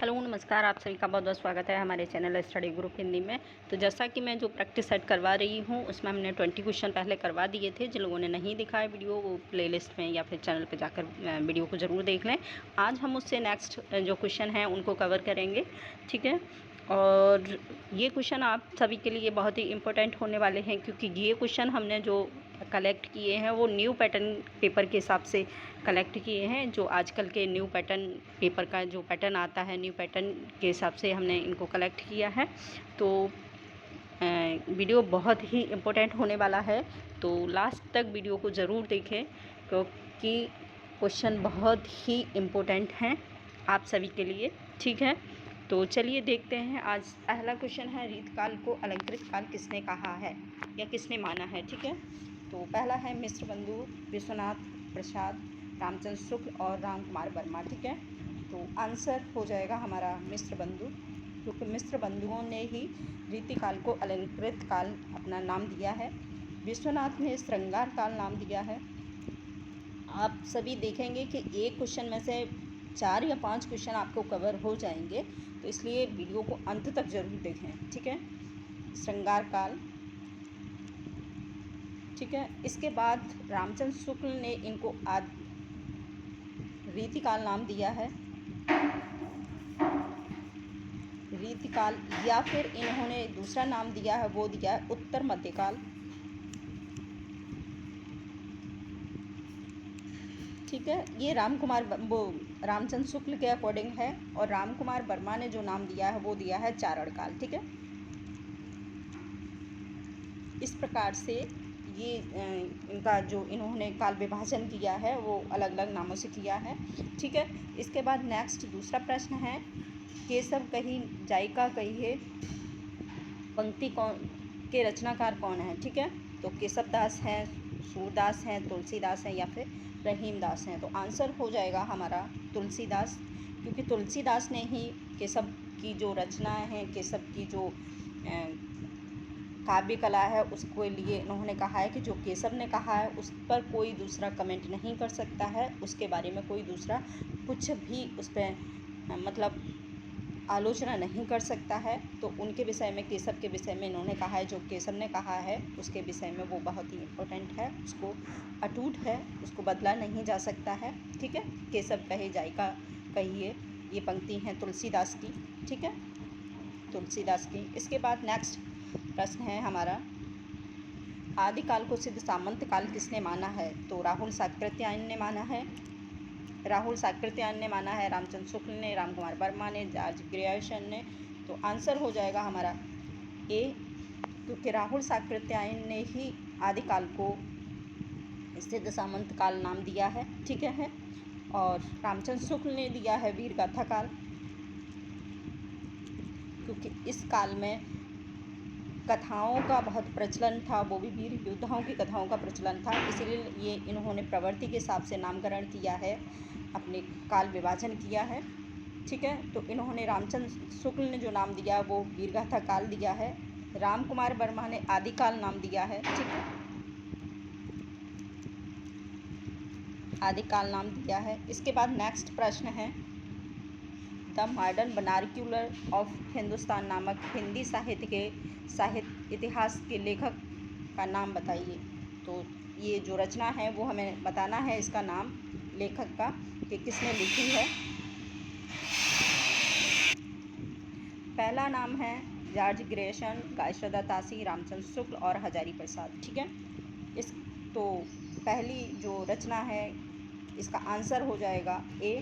Hello नमस्कार, आप सभी का बहुत बहुत स्वागत है हमारे चैनल स्टडी ग्रुप हिंदी में। तो जैसा कि मैं जो प्रैक्टिस सेट करवा रही हूँ उसमें हमने 20 क्वेश्चन पहले करवा दिए थे। जिन लोगों ने नहीं देखा है वीडियो वो प्लेलिस्ट में या फिर चैनल पर जाकर वीडियो को ज़रूर देख लें। आज हम उससे नेक्स्ट जो क्वेश्चन हैं उनको कवर करेंगे, ठीक है। और ये क्वेश्चन आप सभी के लिए बहुत ही इम्पोर्टेंट होने वाले हैं, क्योंकि ये क्वेश्चन हमने जो कलेक्ट किए हैं वो न्यू पैटर्न पेपर के हिसाब से कलेक्ट किए हैं। जो आजकल के न्यू पैटर्न पेपर का जो पैटर्न आता है, न्यू पैटर्न के हिसाब से हमने इनको कलेक्ट किया है। तो वीडियो बहुत ही इम्पोर्टेंट होने वाला है, तो लास्ट तक वीडियो को ज़रूर देखें, क्योंकि क्वेश्चन बहुत ही इम्पोर्टेंट हैं आप सभी के लिए, ठीक है। तो चलिए देखते हैं। आज पहला क्वेश्चन है, रीतकाल को अलंकृत काल किसने कहा है या किसने माना है, ठीक है। तो पहला है मिश्र बंधु, विश्वनाथ प्रसाद, रामचंद्र शुक्ल और राम कुमार वर्मा, ठीक है। तो आंसर हो जाएगा हमारा मिश्र बंधु, क्योंकि मिश्र बंधुओं ने ही रीतिकाल को अलंकृत काल अपना नाम दिया है। विश्वनाथ ने श्रृंगार काल नाम दिया है। आप सभी देखेंगे कि एक क्वेश्चन में से 4 या 5 क्वेश्चन आपको कवर हो जाएंगे, तो इसलिए वीडियो को अंत तक ज़रूर देखें, ठीक है। श्रृंगार काल, ठीक है। इसके बाद रामचंद्र शुक्ल ने इनको रीतिकाल नाम दिया है, रीतिकाल, या फिर इन्होंने दूसरा नाम दिया है, वो दिया है उत्तर मध्यकाल, ठीक है। ये रामचंद्र शुक्ल के अकॉर्डिंग है, और राम कुमार वर्मा ने जो नाम दिया है वो दिया है चारण काल, ठीक है। इस प्रकार से ये इनका जो इन्होंने काल विभाजन किया है वो अलग अलग नामों से किया है, ठीक है। इसके बाद नेक्स्ट दूसरा प्रश्न है, केशव कही जायका कहिए पंक्ति कौन के रचनाकार कौन है, ठीक है। तो केशव दास हैं, सूरदास हैं, तुलसीदास हैं या फिर रहीमदास हैं। तो आंसर हो जाएगा हमारा तुलसीदास, क्योंकि तुलसीदास ने ही केशव की जो रचनाएं हैं, केशव की जो काव्य कला है उसके लिए इन्होंने कहा है कि जो केशव ने कहा है उस पर कोई दूसरा कमेंट नहीं कर सकता है, उसके बारे में कोई दूसरा कुछ भी उस पर मतलब आलोचना नहीं कर सकता है। तो उनके विषय में, केशव के विषय में इन्होंने कहा है, जो केशव ने कहा है उसके विषय में वो बहुत ही इम्पोर्टेंट है, उसको अटूट है, उसको बदला नहीं जा सकता है, ठीक है। केशव कहे जायका कहिए, ये पंक्ति हैं तुलसीदास की, ठीक है, तुलसीदास की। इसके बाद नेक्स्ट प्रश्न है हमारा, आदिकाल को सिद्ध सामंत काल किसने माना है। तो राहुल साकृत्यायन ने माना है, राहुल साकृत्यायन ने माना है, रामचंद्र शुक्ल ने, राम कुमार वर्मा ने, जॉर्ज ग्रियर्सन ने। तो आंसर हो जाएगा हमारा ए, क्योंकि राहुल साकृत्यायन ने ही आदिकाल को सिद्ध सामंत काल नाम दिया है, ठीक है। और रामचंद्र शुक्ल ने दिया है वीर गाथा काल, क्योंकि इस काल में कथाओं का बहुत प्रचलन था, वो भी वीर योद्धाओं की कथाओं का प्रचलन था, इसीलिए ये इन्होंने प्रवृत्ति के हिसाब से नामकरण किया है, अपने काल विभाजन किया है, ठीक है। तो इन्होंने रामचंद्र शुक्ल ने जो नाम दिया वो वीरगाथा काल दिया है, राम कुमार वर्मा ने आदिकाल नाम दिया है, ठीक है, आदिकाल नाम दिया है। इसके बाद नेक्स्ट प्रश्न है, the modern vernacular of Hindustan नामक हिंदी साहित्य इतिहास के लेखक का नाम बताइए। तो ये जो रचना है वो हमें बताना है, इसका नाम लेखक का कि किसने लिखी है। पहला नाम है जॉर्ज ग्रियर्सन, गायश्रदा तासी, रामचंद्र शुक्ल और हजारी प्रसाद, ठीक है। इस तो पहली जो रचना है इसका आंसर हो जाएगा ए,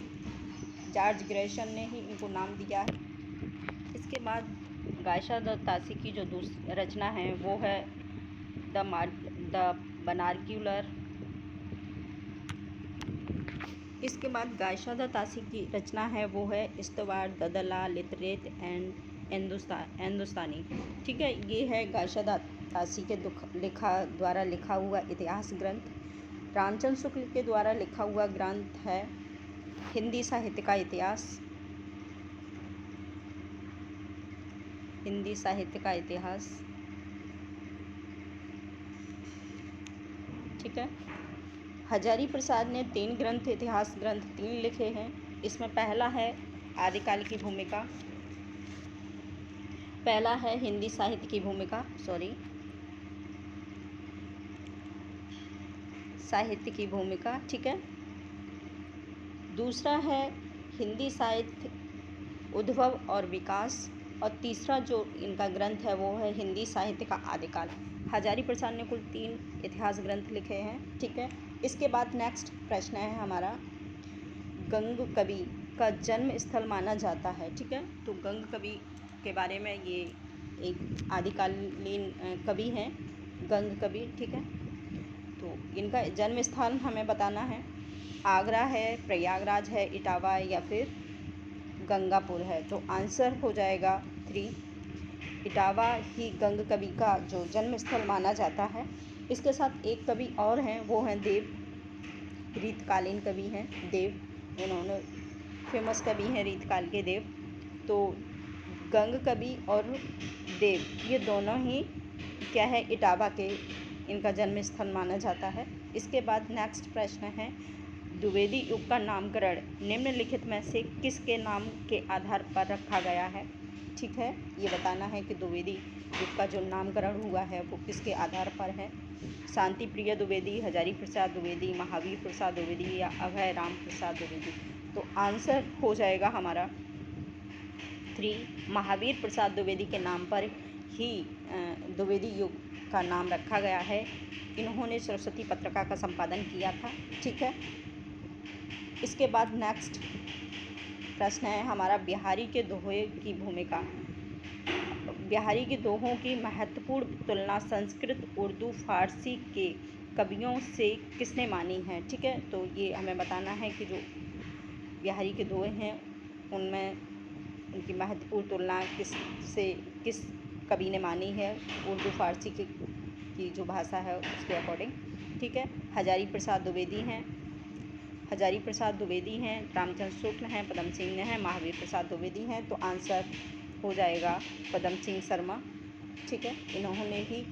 जॉर्ज ग्रियर्सन ने ही इनको नाम दिया है। इसके बाद गायश्रदा तासी की जो दूसरी रचना है वो है द वर्नाक्यूलर। इसके बाद गायश्रदा तासी की रचना है वो है इस्तवार ददला लिटरेट एंड हिंदुस्तानी, ठीक है। ये है गायश्रदा तासी के द्वारा लिखा हुआ इतिहास ग्रंथ। रामचंद्र शुक्ल के द्वारा लिखा हुआ ग्रंथ है हिंदी साहित्य का इतिहास, हिंदी साहित्य का इतिहास, ठीक है। हजारी प्रसाद ने 3 ग्रंथ, इतिहास ग्रंथ 3 लिखे हैं। इसमें पहला है आदिकाल की भूमिका। पहला है हिंदी साहित्य की भूमिका, साहित्य की भूमिका, ठीक है। दूसरा है हिंदी साहित्य उद्भव और विकास, और तीसरा जो इनका ग्रंथ है वो है हिंदी साहित्य का आदिकाल। हजारी प्रसाद ने कुल 3 इतिहास ग्रंथ लिखे हैं, ठीक है। इसके बाद नेक्स्ट प्रश्न है हमारा, गंग कवि का जन्म स्थल माना जाता है, ठीक है। तो गंग कवि के बारे में, ये एक आदिकालीन कवि हैं, गंग कवि, ठीक है। तो इनका जन्म स्थान हमें बताना है, आगरा है, प्रयागराज है, इटावा या फिर गंगापुर है। तो आंसर हो जाएगा 3, इटावा ही गंग कवि का जो जन्म स्थल माना जाता है। इसके साथ एक कवि और हैं, वो हैं देव, रीतकालीन कवि हैं देव, उन्होंने फेमस कवि हैं रीतकाल के देव। तो गंग कवि और देव ये दोनों ही क्या है, इटावा के इनका जन्म स्थल माना जाता है। इसके बाद नेक्स्ट प्रश्न है, द्विवेदी युग का नामकरण निम्नलिखित में से किसके नाम के आधार पर रखा गया है, ठीक है। ये बताना है कि द्विवेदी युग का जो नामकरण हुआ है वो किसके आधार पर है। शांति प्रिय द्विवेदी, हजारी प्रसाद द्विवेदी, महावीर प्रसाद द्विवेदी या अभय राम प्रसाद द्विवेदी। तो आंसर हो जाएगा हमारा 3, महावीर प्रसाद द्विवेदी के नाम पर ही द्विवेदी युग का नाम रखा गया है। इन्होंने सरस्वती पत्रिका का संपादन किया था, ठीक है। इसके बाद नेक्स्ट प्रश्न है हमारा, बिहारी के दोहे की भूमिका। बिहारी के दोहों की महत्वपूर्ण तुलना संस्कृत, उर्दू, फारसी के कवियों से किसने मानी है, ठीक है। तो ये हमें बताना है कि जो बिहारी के दोहे हैं उनमें उनकी महत्वपूर्ण तुलना किस कवि ने मानी है, उर्दू फारसी की जो भाषा है उसके अकॉर्डिंग, ठीक है। हजारी प्रसाद द्विवेदी हैं, रामचंद्र शुक्ल हैं, पदम सिंह हैं, महावीर प्रसाद द्विवेदी हैं। तो आंसर हो जाएगा पदम सिंह शर्मा, ठीक है, इन्होंने ही।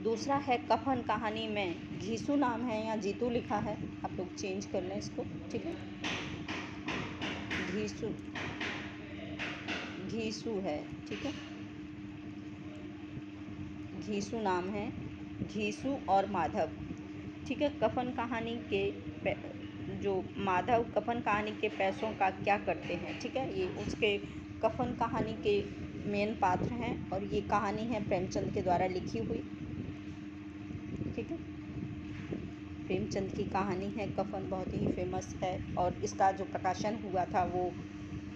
दूसरा है, कफन कहानी में घीसू नाम है या जीतू लिखा है, आप लोग चेंज कर लें इसको, ठीक है। घीसू है, ठीक है, घीसू नाम है, घीसू और माधव, ठीक है। कफन कहानी के जो माधव कफन कहानी के पैसों का क्या करते हैं, ठीक है। ये उसके कफन कहानी के मेन पात्र हैं और ये कहानी है प्रेमचंद के द्वारा लिखी हुई, ठीक है। प्रेमचंद की कहानी है कफन, बहुत ही फेमस है और इसका जो प्रकाशन हुआ था वो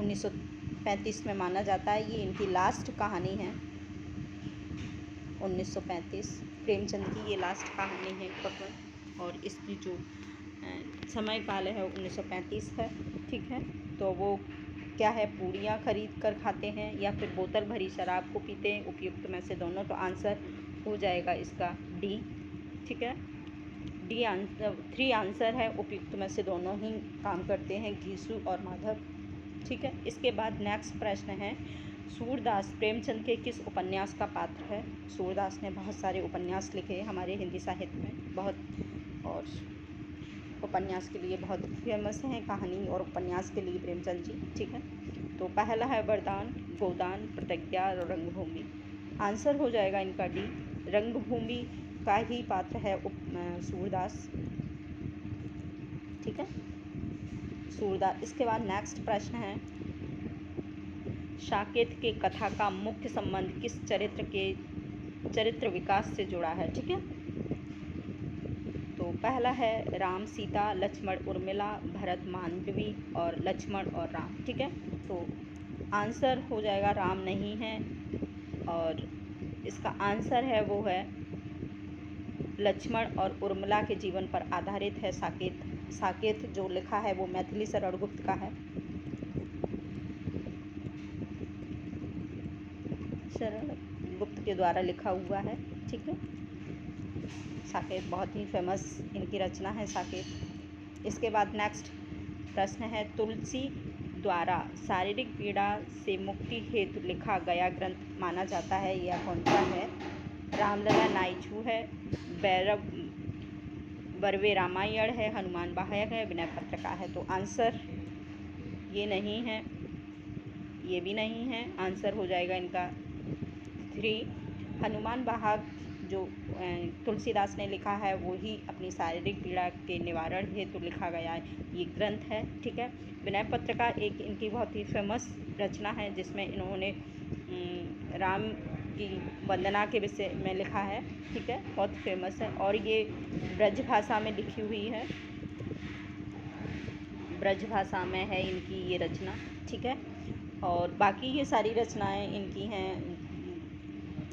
1935 में माना जाता है। ये इनकी लास्ट कहानी है, 1935 प्रेमचंद की ये लास्ट कहानी है कफन, और इसकी जो समय काल है 1935 है, ठीक है। तो वो क्या है, पूड़ियाँ खरीद कर खाते हैं या फिर बोतल भरी शराब को पीते हैं, उपयुक्त में से दोनों। तो आंसर हो जाएगा इसका डी, ठीक है। डी आंसर, 3 आंसर है, उपयुक्त में से दोनों ही काम करते हैं, घीसू और माधव, ठीक है। इसके बाद नेक्स्ट प्रश्न है, सूरदास प्रेमचंद के किस उपन्यास का पात्र है। सूरदास ने बहुत सारे उपन्यास लिखे हमारे हिंदी साहित्य में, बहुत, और उपन्यास के लिए बहुत फेमस हैं, कहानी और उपन्यास के लिए प्रेमचंद जी, ठीक है। तो पहला है वरदान, गोदान, प्रतिज्ञा और रंगभूमि। आंसर हो जाएगा इनका डी, रंगभूमि का ही पात्र है सूरदास, ठीक है, सूरदास। इसके बाद नेक्स्ट प्रश्न है, साकेत के कथा का मुख्य संबंध किस चरित्र विकास से जुड़ा है, ठीक है। तो पहला है राम सीता, लक्ष्मण उर्मिला, भरत मांडवी और लक्ष्मण और राम, ठीक है। तो आंसर हो जाएगा राम नहीं है, और इसका आंसर है वो है लक्ष्मण और उर्मिला के जीवन पर आधारित है साकेत। साकेत जो लिखा है वो मैथिली शरण गुप्त का है, शरण गुप्त के द्वारा लिखा हुआ है, ठीक है। साकेत बहुत ही फेमस इनकी रचना है साकेत। इसके बाद नेक्स्ट प्रश्न है, तुलसी द्वारा शारीरिक पीड़ा से मुक्ति हेतु लिखा गया ग्रंथ माना जाता है, यह कौन सा है। रामलला नाइजू है, बर्वे रामायण है, हनुमान वाहक है, विनय पत्रिका है। तो आंसर ये नहीं है, ये भी नहीं है। आंसर हो जाएगा इनका 3। हनुमान वाहक जो तुलसीदास ने लिखा है वो ही अपनी शारीरिक पीड़ा के निवारण हेतु लिखा गया ये ग्रंथ है। ठीक है। विनय पत्रिका एक इनकी बहुत ही फेमस रचना है जिसमें इन्होंने राम की वंदना के विषय में लिखा है। ठीक है, बहुत फेमस है और ये ब्रज भाषा में लिखी हुई है, ब्रज भाषा में है इनकी ये रचना। ठीक है, और बाकी ये सारी रचनाएं इनकी हैं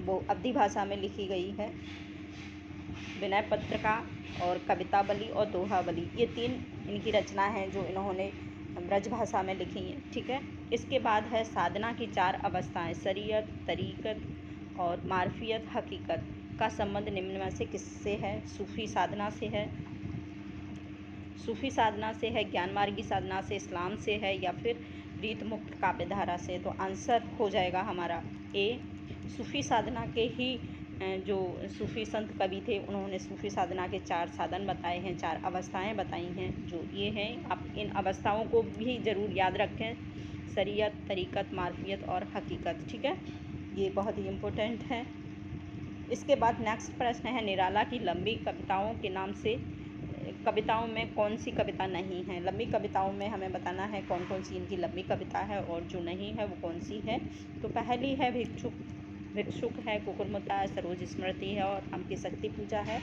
वो अवधी भाषा में लिखी गई है। विनय पत्रिका और कवितावली और दोहावली ये 3 इनकी रचना हैं जो इन्होंने ब्रज भाषा में लिखी हैं। ठीक है, इसके बाद है साधना की 4 अवस्थाएं, शरीयत, तरीक़त और मार्फियत, हकीकत का संबंध निम्न में से किससे है? सूफ़ी साधना से है, सूफ़ी साधना से है, ज्ञान मार्गी साधना से, इस्लाम से है या फिर रीत मुक्त काव्य धारा से। तो आंसर हो जाएगा हमारा ए। सूफ़ी साधना के ही जो सूफ़ी संत कवि थे उन्होंने सूफ़ी साधना के 4 साधन बताए हैं, 4 अवस्थाएं बताई हैं जो ये हैं। आप इन अवस्थाओं को भी ज़रूर याद रखें, शरीयत, तरीक़त, मार्फियत और हकीकत। ठीक है, ये बहुत ही इम्पोर्टेंट है। इसके बाद नेक्स्ट प्रश्न है निराला की लंबी कविताओं के नाम से कविताओं में कौन सी कविता नहीं है? लंबी कविताओं में हमें बताना है कौन कौन सी इनकी लंबी कविता है और जो नहीं है वो कौन सी है। तो पहली है भिक्षुक है, कुकुरमुत्ता है, सरोज स्मृति है और राम की शक्ति पूजा है।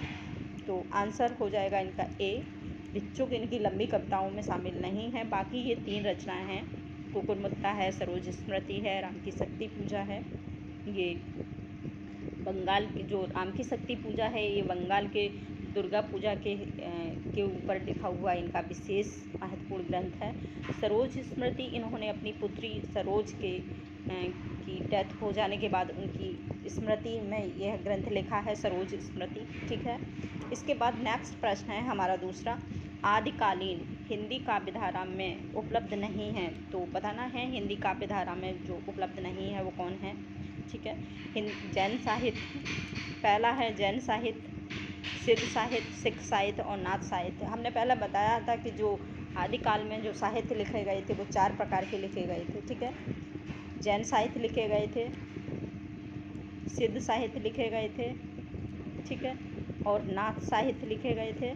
तो आंसर हो जाएगा इनका ए। भिक्षुक इनकी लंबी कविताओं में शामिल नहीं है। बाकी ये 3 रचनाएं हैं, कुकुरमुत्ता है, सरोज स्मृति है, राम की शक्ति पूजा है। ये बंगाल की जो राम की शक्ति पूजा है ये बंगाल के दुर्गा पूजा के ऊपर लिखा हुआ इनका विशेष महत्वपूर्ण ग्रंथ है। सरोज स्मृति इन्होंने अपनी पुत्री सरोज की डेथ हो जाने के बाद उनकी स्मृति में यह ग्रंथ लिखा है, सरोज स्मृति। ठीक है, इसके बाद नेक्स्ट प्रश्न है हमारा दूसरा, आदिकालीन हिंदी काव्य धारा में उपलब्ध नहीं है। तो बताना है हिंदी काव्य धारा में जो उपलब्ध नहीं है वो कौन है। ठीक है, जैन साहित्य पहला है, जैन साहित्य, सिद्ध साहित्य, सिख साहित्य और नाथ साहित्य। हमने पहले बताया था कि जो आदिकाल में जो साहित्य लिखे गए थे वो 4 प्रकार के लिखे गए थे। ठीक है, जैन साहित्य लिखे गए थे, सिद्ध साहित्य लिखे गए थे, ठीक है, और नाथ साहित्य लिखे गए थे।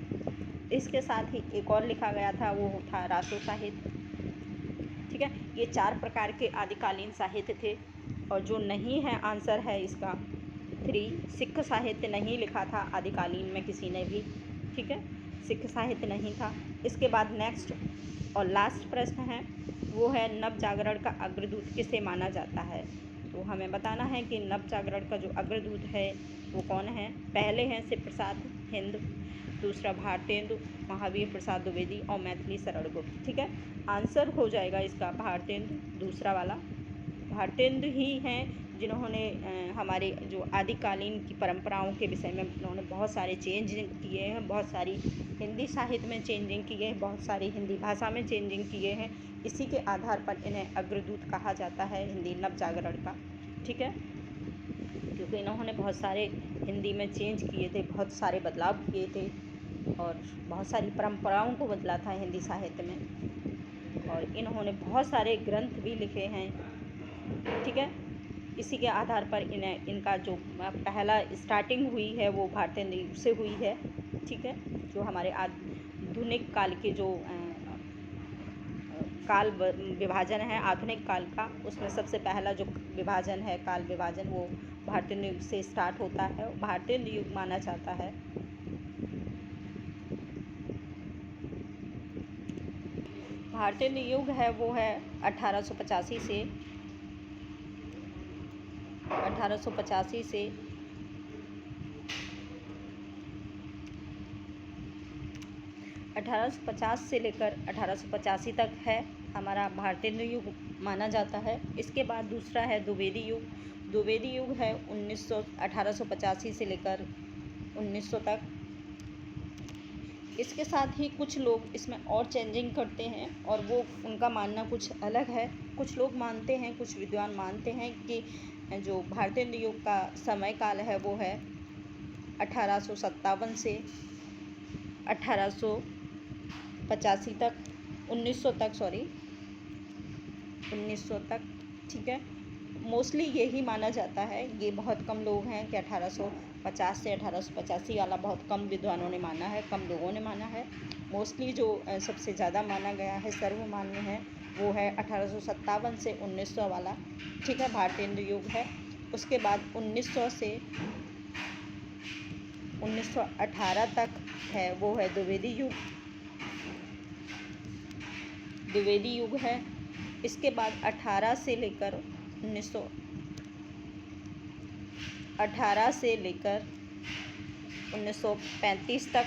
इसके साथ ही एक और लिखा गया था वो था रासो साहित्य। ठीक है, ये 4 प्रकार के आदिकालीन साहित्य थे और जो नहीं है आंसर है इसका 3, सिख साहित्य नहीं लिखा था आदिकालीन में किसी ने भी। ठीक है, सिख साहित्य नहीं था। इसके बाद नेक्स्ट और लास्ट प्रश्न है वो है नव जागरण का अग्रदूत किसे माना जाता है। तो हमें बताना है कि नव जागरण का जो अग्रदूत है वो कौन है। पहले हैं शिव प्रसाद हिंद, दूसरा भारतेंदु, महावीर प्रसाद द्विवेदी और मैथिली शरण गुप्त। ठीक है, आंसर हो जाएगा इसका भारतेंदु, दूसरा वाला। भारतेंदु ही हैं जिन्होंने हमारे जो आदिकालीन की परंपराओं के विषय में उन्होंने बहुत सारे चेंजिंग किए हैं, बहुत सारी हिंदी साहित्य में चेंजिंग किए हैं, बहुत सारी हिंदी भाषा में चेंजिंग किए हैं। इसी के आधार पर इन्हें अग्रदूत कहा जाता है हिंदी नव जागरण का। ठीक है, क्योंकि इन्होंने बहुत सारे हिंदी में चेंज किए थे, बहुत सारे बदलाव किए थे और बहुत सारी परंपराओं को बदला था हिंदी साहित्य में, और इन्होंने बहुत सारे ग्रंथ भी लिखे हैं। ठीक है, इसी के आधार पर इनका जो पहला स्टार्टिंग हुई है वो भारतेंदु से हुई है। ठीक है, जो हमारे आधुनिक काल के जो काल विभाजन है आधुनिक काल का, उसमें सबसे पहला जो विभाजन है काल विभाजन वो भारतेंदु युग से स्टार्ट होता है, भारतेंदु युग माना जाता है। भारतेंदु युग है वो है 1885 से 1850 से लेकर 1885 तक है हमारा भारतेंदु युग माना जाता है। इसके बाद दूसरा है द्विवेदी युग। द्विवेदी युग है 1885 से लेकर 1900 तक। इसके साथ ही कुछ लोग इसमें और चेंजिंग करते हैं और वो उनका मानना कुछ अलग है। कुछ लोग मानते हैं, कुछ विद्वान मानते हैं कि जो भारतेंदु युग का समय काल है वो है 1857 से 1885 तक, 1900 तक, 1900 तक, ठीक है। मोस्टली यही माना जाता है, ये बहुत कम लोग हैं कि 1850 से 1885 वाला बहुत कम विद्वानों ने माना है, कम लोगों ने माना है। मोस्टली जो सबसे ज़्यादा माना गया है, सर्वमान्य है, वो है 1857 से 1900 वाला, ठीक है, भारतेंदु युग है। उसके बाद 1900 से 1918 तक है, वो है द्विवेदी युग, द्विवेदी युग है। इसके बाद 18 से लेकर 1935 तक,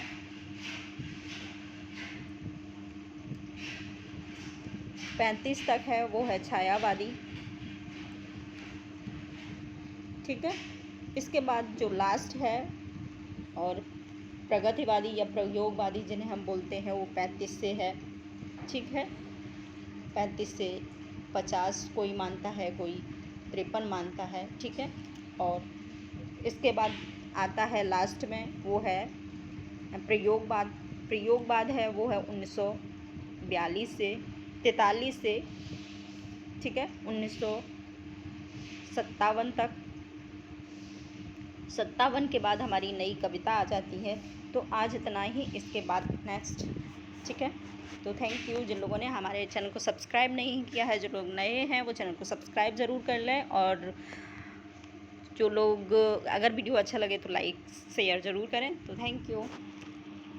35 तक है, वो है छायावादी, ठीक है। इसके बाद जो लास्ट है और प्रगतिवादी या प्रयोगवादी जिन्हें हम बोलते हैं, वो 35 से है, ठीक है। 35 से 50 कोई मानता है, कोई 53 मानता है, ठीक है। और इसके बाद आता है लास्ट में, वो है प्रयोगवाद। प्रयोगवाद है, वो है 1942 से 43 से, ठीक है, 1957 तक। 57 के बाद हमारी नई कविता आ जाती है। तो आज इतना ही, इसके बाद नेक्स्ट, ठीक है। तो थैंक यू। जिन लोगों ने हमारे चैनल को सब्सक्राइब नहीं किया है, जो लोग नए हैं, वो चैनल को सब्सक्राइब ज़रूर कर लें, और जो लोग, अगर वीडियो अच्छा लगे तो लाइक शेयर ज़रूर करें। तो थैंक यू।